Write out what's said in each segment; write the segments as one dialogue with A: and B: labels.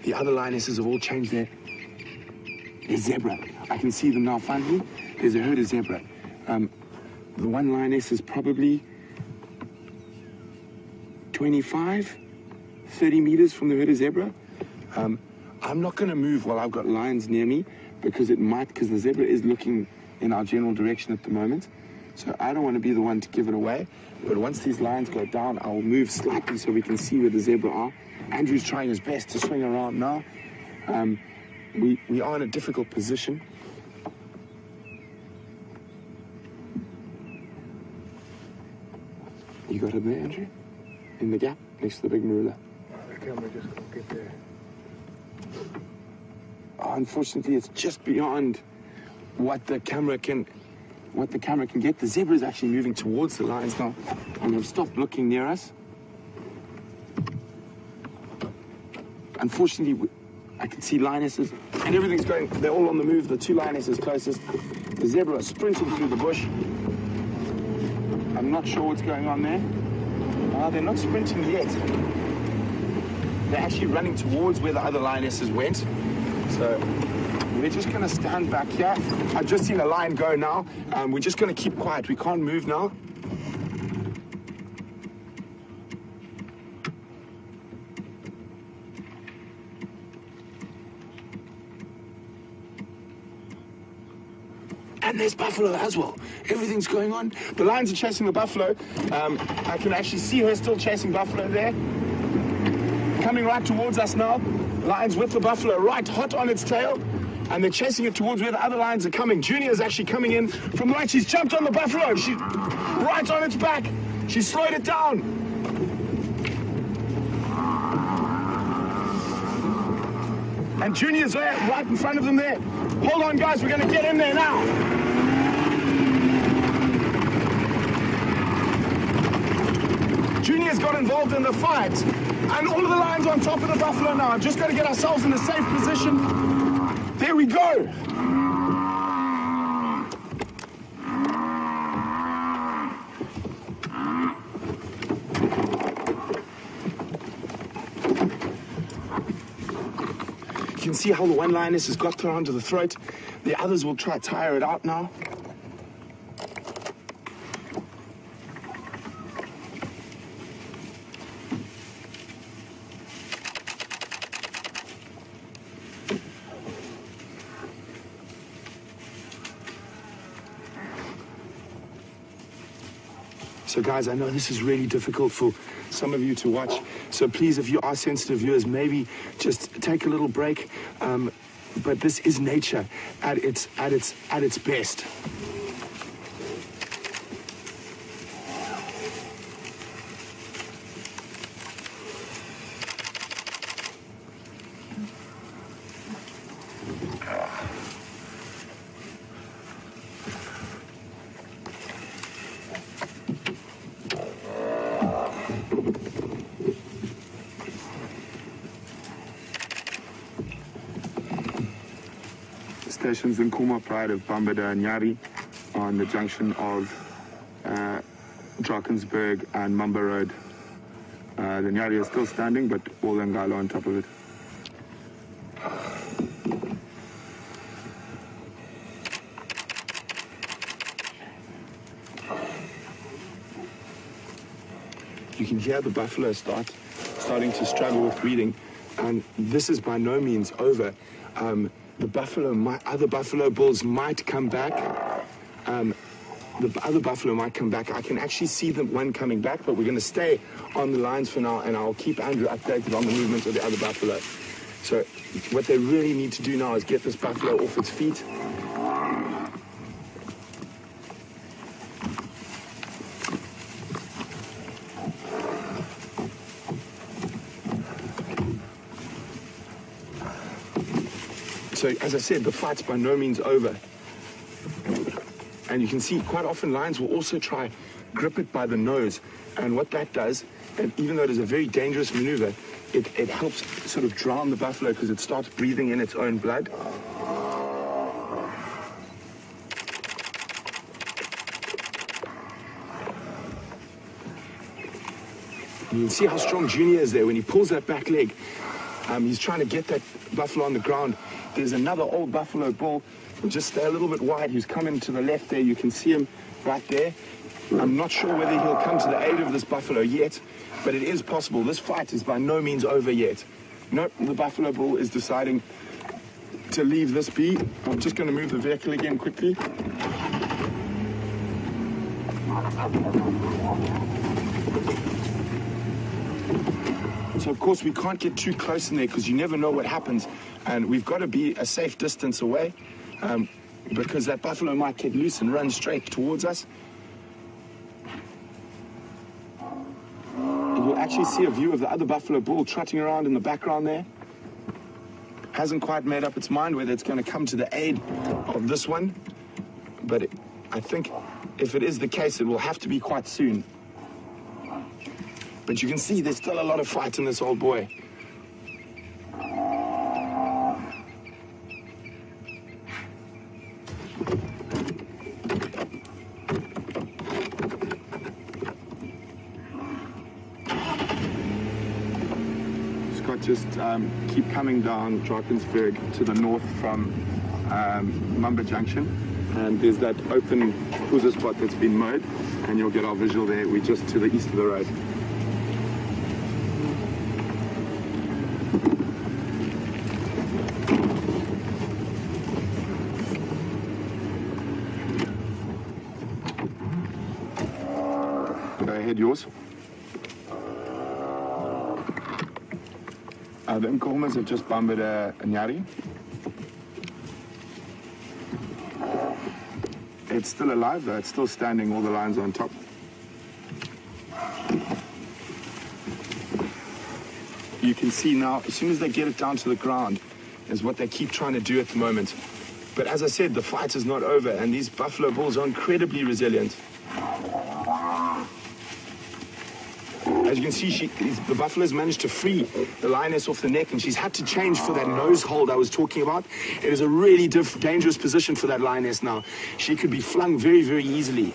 A: The other lionesses have all changed their zebra. I can see them now finally. There's a herd of zebra. The one lioness is probably 25, 30 meters from the herd of zebra. I'm not going to move while I've got lions near me because the zebra is looking in our general direction at the moment. So I don't want to be the one to give it away. But once these lions go down, I'll move slightly so we can see where the zebra are. Andrew's trying his best to swing around now. We are in a difficult position. You got it there, Andrew? In the gap, next to the big marula.
B: The camera just can't get there.
A: Oh, unfortunately, it's just beyond what the camera can get. The zebra is actually moving towards the lions now, and have stopped looking near us. Unfortunately, I can see lionesses, and everything's going. They're all on the move. The two lionesses closest. The zebra are sprinting through the bush. I'm not sure what's going on there. They're not sprinting yet. They're actually running towards where the other lionesses went. So we're just going to stand back here. I've just seen a lion go now. We're just going to keep quiet. We can't move now. And there's buffalo as well. Everything's going on. The lions are chasing the buffalo. I can actually see her still chasing buffalo there. Coming right towards us now. Lions with the buffalo right hot on its tail. And they're chasing it towards where the other lions are coming. Junior's actually coming in from the right. She's jumped on the buffalo. She's right on its back. She slowed it down. And Junior's there, right in front of them there. Hold on, guys, we're going to get in there now. Junior's got involved in the fight. And all of the lions are on top of the buffalo now. I've just got to get ourselves in a safe position. There we go. You can see how the one lioness has got her onto the throat. The others will try to tire it out now. So guys, I know this is really difficult for some of you to watch. So please, if you are sensitive viewers, maybe just take a little break. But this is nature at its best. Stations in Nkuhuma Pride of Bambada and Nyari on the junction of Drakensberg and Mamba Road. The Nyari is still standing, but all the Ngalo on top of it. You can hear the buffalo starting to struggle with breathing, and this is by no means over. The other buffalo bulls might come back. The other buffalo might come back. I can actually see the one coming back, but we're going to stay on the lines for now, and I'll keep Andrew updated on the movement of the other buffalo. So what they really need to do now is get this buffalo off its feet. So, as I said, the fight's by no means over. And you can see quite often lions will also try grip it by the nose. And what that does, and even though it is a very dangerous maneuver, it helps sort of drown the buffalo because it starts breathing in its own blood. You can see how strong Junior is there when he pulls that back leg. He's trying to get that buffalo on the ground. There's another old buffalo bull. We'll just stay a little bit wide. He's coming to the left there. You can see him right there. I'm not sure whether he'll come to the aid of this buffalo yet, but it is possible. This fight is by no means over yet. Nope, the buffalo bull is deciding to leave this be. I'm just going to move the vehicle again quickly. So, of course, we can't get too close in there because you never know what happens. And we've got to be a safe distance away because that buffalo might get loose and run straight towards us. And you'll actually see a view of the other buffalo bull trotting around in the background there. Hasn't quite made up its mind whether it's going to come to the aid of this one. But I think if it is the case, it will have to be quite soon. But you can see there's still a lot of fight in this old boy. Scott, just keep coming down Drakensberg to the north from Mumba Junction. And there's that open cruiser spot that's been mowed, and you'll get our visual there. We're just to the east of the road. Go ahead, yours. The Nkuhumas have just bombed a Nyari. It's still alive though, it's still standing, all the lines on top. You can see now, as soon as they get it down to the ground, is what they keep trying to do at the moment. But as I said, the fight is not over, and these buffalo bulls are incredibly resilient. As you can see, the buffalo's managed to free the lioness off the neck, and she's had to change for that nose hold I was talking about. It is a really dangerous position for that lioness now. She could be flung very, very easily.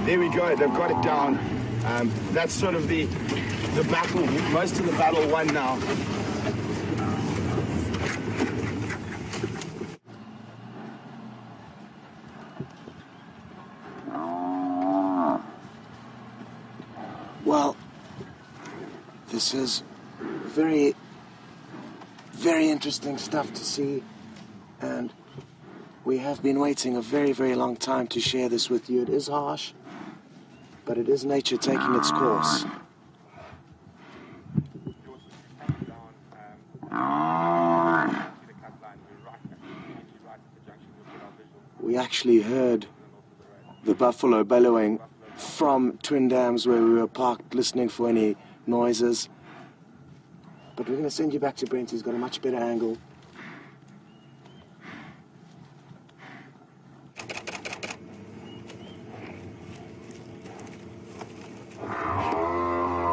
A: There we go, they've got it down. That's sort of the battle, most of the battle won now.
C: Well, this is very, very interesting stuff to see, and we have been waiting a very, very long time to share this with you. It is harsh, but it is nature taking its course. We actually heard the buffalo bellowing from Twin Dams where we were parked listening for any noises. But we're going to send you back to Brent. He's got a much better angle.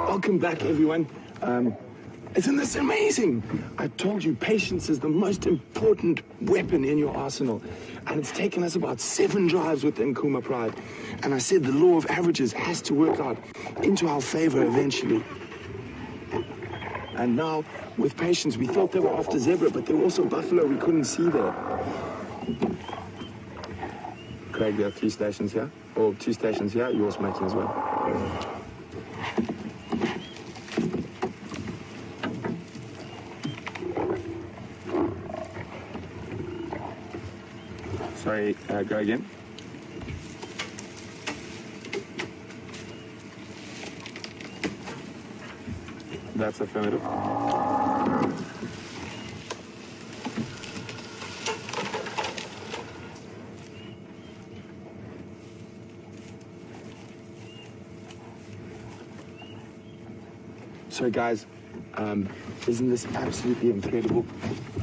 A: Welcome back, everyone. Isn't this amazing? I told you patience is the most important weapon in your arsenal. And it's taken us about 7 drives with the Nkuhuma Pride. And I said the law of averages has to work out into our favor eventually. And now, with patience, we thought they were after zebra, but there were also buffalo we couldn't see there. Craig, there are 3 stations here, or 2 stations here, yours making as well. Sorry, go again. That's affirmative. So guys, isn't this absolutely incredible?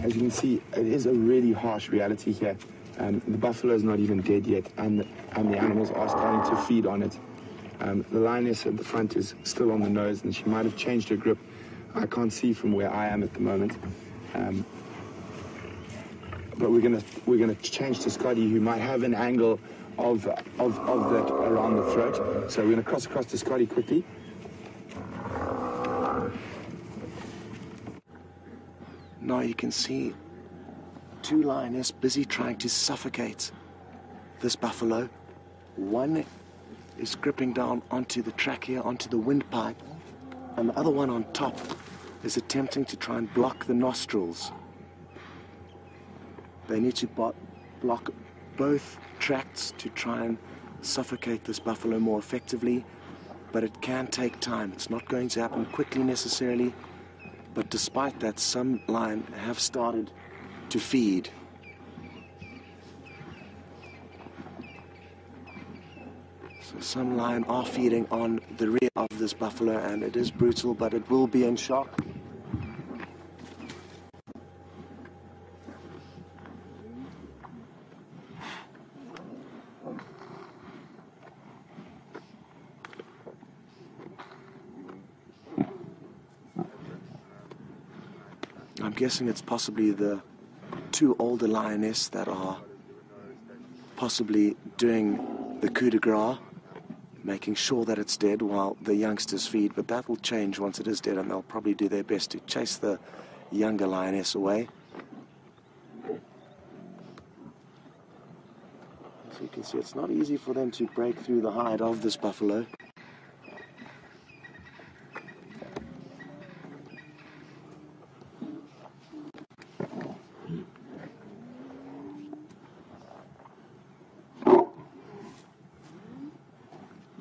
A: As you can see, it is a really harsh reality here. The buffalo is not even dead yet, and the animals are starting to feed on it. The lioness at the front is still on the nose, and she might have changed her grip. I can't see from where I am at the moment. But we're gonna change to Scotty, who might have an angle of that around the throat. So we're gonna cross across to Scotty quickly.
C: Now you can see two lioness busy trying to suffocate this buffalo. One is gripping down onto the trachea, onto the windpipe, and the other one on top is attempting to try and block the nostrils. They need to block both tracts to try and suffocate this buffalo more effectively, but it can take time. It's not going to happen quickly necessarily, but despite that, some lion have started to feed. So some lion are feeding on the rear of this buffalo, and it is brutal, but it will be in shock. I'm guessing it's possibly the two older lionesses that are possibly doing the coup de grace, making sure that it's dead while the youngsters feed, but that will change once it is dead, and they'll probably do their best to chase the younger lioness away. So you can see it's not easy for them to break through the hide of this buffalo.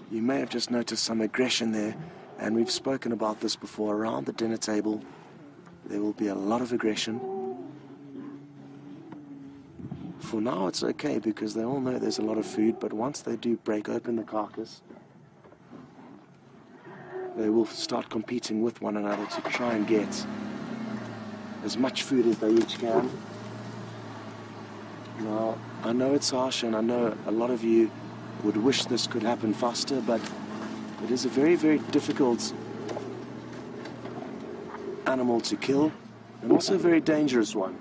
C: You may have just noticed some aggression there, and we've spoken about this before. Around the dinner table, there will be a lot of aggression. For now, it's okay because they all know there's a lot of food, but once they do break open the carcass, they will start competing with one another to try and get as much food as they each can. Now, I know it's harsh, and I know a lot of you would wish this could happen faster, but it is a very, very difficult animal to kill, and also a very dangerous one.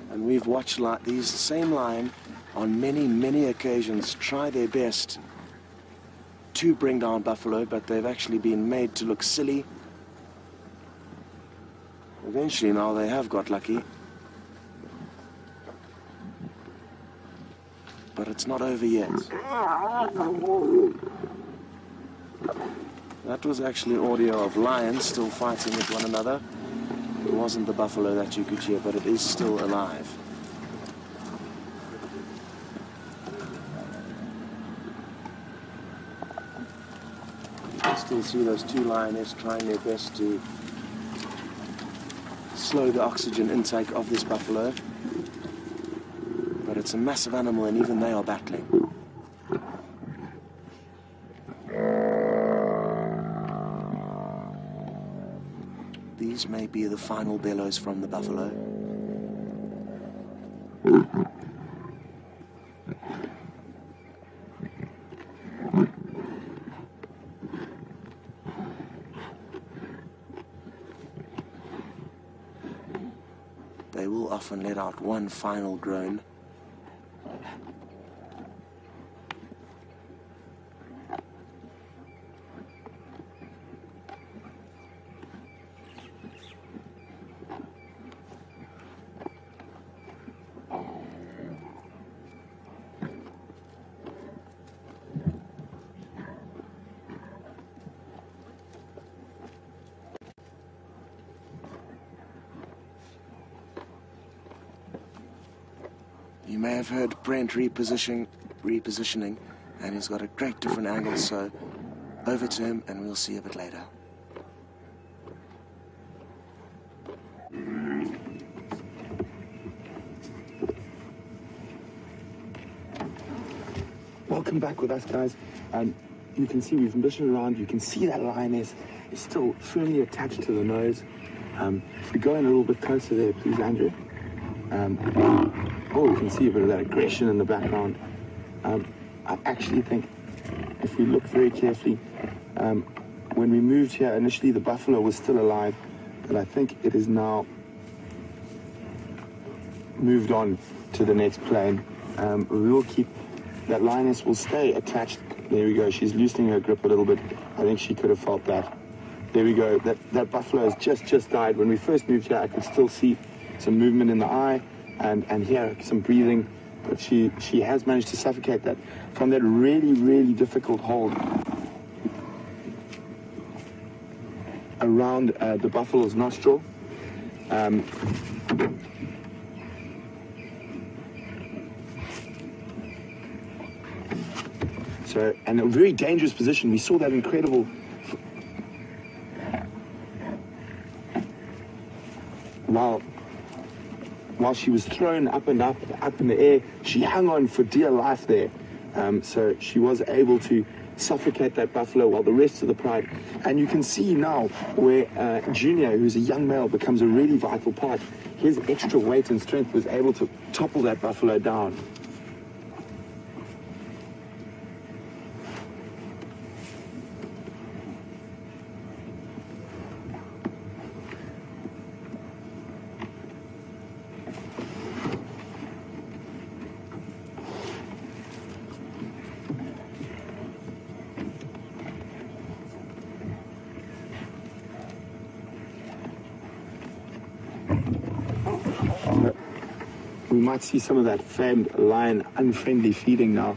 C: And we've watched these same lion on many, many occasions try their best to bring down buffalo, but they've actually been made to look silly. Eventually now they have got lucky. But it's not over yet. That was actually audio of lions still fighting with one another. It wasn't the buffalo that you could hear, but it is still alive. You can still see those two lionesses trying their best to slow the oxygen intake of this buffalo. But it's a massive animal, and even they are battling. These may be the final bellows from the buffalo. They will often let out one final groan. You may have heard Brent repositioning, and he's got a great different angle, so over to him and we'll see a bit later.
A: Welcome back with us, guys. you can see we've mission around. You can see that lioness is still firmly attached to the nose. If we go in a little bit closer there, please, Andrew. Oh, you can see a bit of that aggression in the background. I actually think, if we look very carefully, when we moved here, initially the buffalo was still alive, but I think it is now moved on to the next plane. We will keep, that lioness will stay attached. There we go, she's loosening her grip a little bit. I think she could have felt that. There we go, that buffalo has just died. When we first moved here, I could still see some movement in the eye and hear some breathing, but she has managed to suffocate that from that really difficult hold around the buffalo's nostril. So, and a very dangerous position. We saw that incredible. While she was thrown up in the air, she hung on for dear life there. So she was able to suffocate that buffalo while the rest of the pride. And you can see now where Junior, who's a young male, becomes a really vital part. His extra weight and strength was able to topple that buffalo down. We might see some of that famed lion unfriendly feeding now.